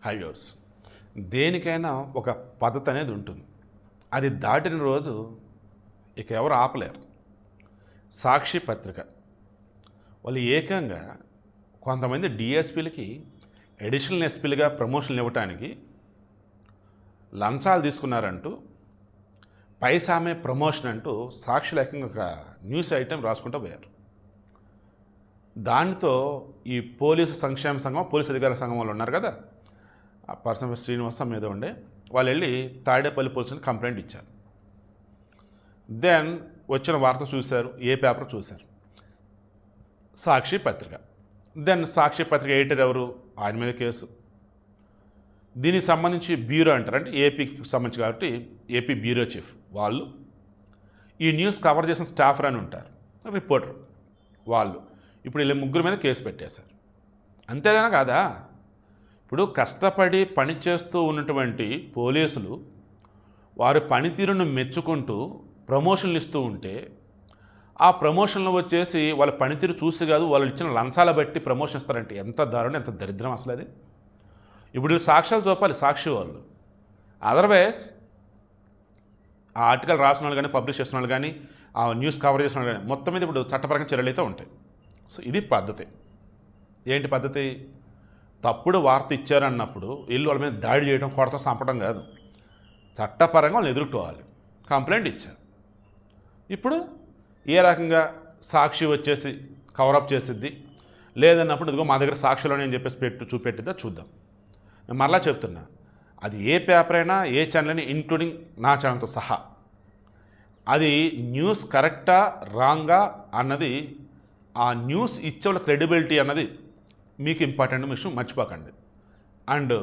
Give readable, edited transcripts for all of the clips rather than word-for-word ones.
Highways దేనికైనా ఒక పద్ధతి అనేది ఉంటుంది. అది దాటిన రోజు ఇక ఎవరు ఆపలేరు. సాక్షి పత్రిక వాళ్ళు ఏకంగా కొంతమంది డిఎస్పీలకి అడిషనల్ ఎస్పీలుగా ప్రమోషన్లు ఇవ్వటానికి లంచాలు తీసుకున్నారంటూ పైసామే ప్రమోషన్ అంటూ సాక్షి లేఖంగా ఒక న్యూస్ ఐటెం రాసుకుంటూ పోయారు. దానితో ఈ పోలీసు సంక్షేమ సంఘం, పోలీసు అధికార సంఘం వాళ్ళు ఉన్నారు కదా, ఆ పర్సన్ శ్రీనివాసం మీద ఉండే వాళ్ళు వెళ్ళి తాడేపల్లి పోలీసుని కంప్లైంట్ ఇచ్చారు. దెన్ వచ్చిన వార్త చూశారు, ఏ పేపర్ చూశారు, సాక్షి పత్రిక. దెన్ సాక్షి పత్రిక ఎడిటర్ ఎవరు, ఆయన మీద కేసు. దీనికి సంబంధించి బ్యూరో అంటారు, అంటే ఏపీకి సంబంధించి కాబట్టి ఏపీ బ్యూరో చీఫ్ వాళ్ళు, ఈ న్యూస్ కవర్ చేసిన స్టాఫర్ అని ఉంటారు, రిపోర్టర్ వాళ్ళు, ఇప్పుడు వీళ్ళ ముగ్గురు మీద కేసు పెట్టేశారు. అంతేగానే కాదా, ఇప్పుడు కష్టపడి పనిచేస్తూ ఉన్నటువంటి పోలీసులు వారి పనితీరును మెచ్చుకుంటూ ప్రమోషన్లు ఇస్తూ ఉంటే ఆ ప్రమోషన్లు వచ్చేసి వాళ్ళ పనితీరు చూసి కాదు, వాళ్ళు ఇచ్చిన లంచాల బట్టి ప్రమోషన్ ఇస్తారంటే ఎంత దారుణం, ఎంత దరిద్రం అసలు అది. ఇప్పుడు సాక్ష్యాలు చూపాలి సాక్షి వాళ్ళు. అదర్వైజ్ ఆ ఆర్టికల్ రాసిన వాళ్ళు కానీ, పబ్లిష్ చేసిన వాళ్ళు కానీ, ఆ న్యూస్ కవర్ చేసిన వాళ్ళు కానీ మొత్తం మీద ఇప్పుడు చట్టపరంగా చర్యలు అయితే ఉంటాయి. సో ఇది పద్ధతి. ఏంటి పద్ధతి? తప్పుడు వార్త ఇచ్చారన్నప్పుడు వీళ్ళు వాళ్ళ మీద దాడి చేయడం, కొడతాం, చంపడం కాదు, చట్టపరంగా వాళ్ళని ఎదుర్కోవాలి. కంప్లైంట్ ఇచ్చారు. ఇప్పుడు ఏ రకంగా సాక్షి వచ్చేసి కవరప్ చేసిద్ది, లేదన్నప్పుడు ఇదిగో మా దగ్గర సాక్షిలోనే అని చెప్పేసి చూపెట్టిద్దా చూద్దాం. నేను మరలా చెప్తున్నా, అది ఏ పేపర్ అయినా, ఏ ఛానల్ అయినా, ఇంక్లూడింగ్ నా ఛానల్తో సహా, అది న్యూస్ కరెక్టా రాంగా అన్నది, ఆ న్యూస్ ఇచ్చే వాళ్ళ క్రెడిబిలిటీ అన్నది మీకు ఇంపార్టెంట్ విషయం, మర్చిపోకండి. అండ్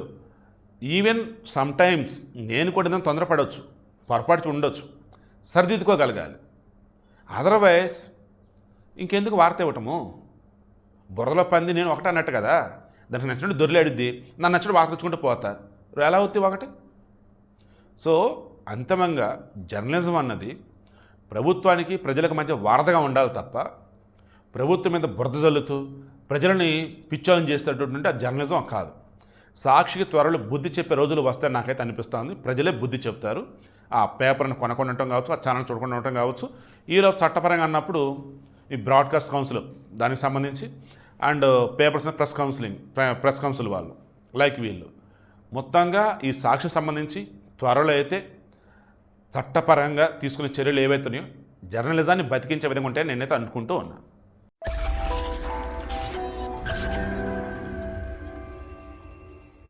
ఈవెన్ సమ్టైమ్స్ నేను కూడా ఏదైనా తొందరపడవచ్చు, పొరపాటు ఉండొచ్చు, సరిదిద్దుకోగలగాలి. అదర్వైజ్ ఇంకెందుకు వార్త ఇవ్వటము? బురదలో పంది నేను ఒకటే అన్నట్టు కదా, దానికి నచ్చినట్టు దొరిలాడిద్ది, నన్ను నచ్చినట్టు వార్త తెచ్చుకుంటూ పోతా, ఎలా అవుతుంది ఒకటి? సో అంతిమంగా జర్నలిజం అన్నది ప్రభుత్వానికి ప్రజలకు మధ్య వారధగా ఉండాలి తప్ప, ప్రభుత్వం మీద బురద జల్లుతూ ప్రజలని పిచ్చోళ్ళని చేసేటటువంటి అది జర్నలిజం కాదు. సాక్షికి త్వరలో బుద్ధి చెప్పే రోజులు వస్తాయని నాకైతే అనిపిస్తుంది. ప్రజలే బుద్ధి చెప్తారు. ఆ పేపర్ని కొనకుండా ఉండటం కావచ్చు, ఆ ఛానల్ చూడకుండా ఉండటం కావచ్చు. ఈలోపు చట్టపరంగా అన్నప్పుడు ఈ బ్రాడ్కాస్ట్ కౌన్సిల్ దానికి సంబంధించి అండ్ పేపర్స్ ప్రెస్ కౌన్సిల్ వాళ్ళు లైక్ వీళ్ళు మొత్తంగా ఈ సాక్షి సంబంధించి త్వరలో అయితే చట్టపరంగా తీసుకునే చర్యలు ఏవైతున్నాయో జర్నలిజాన్ని బతికించే విధంగా ఉంటాయని నేనైతే అనుకుంటూ ఉన్నా.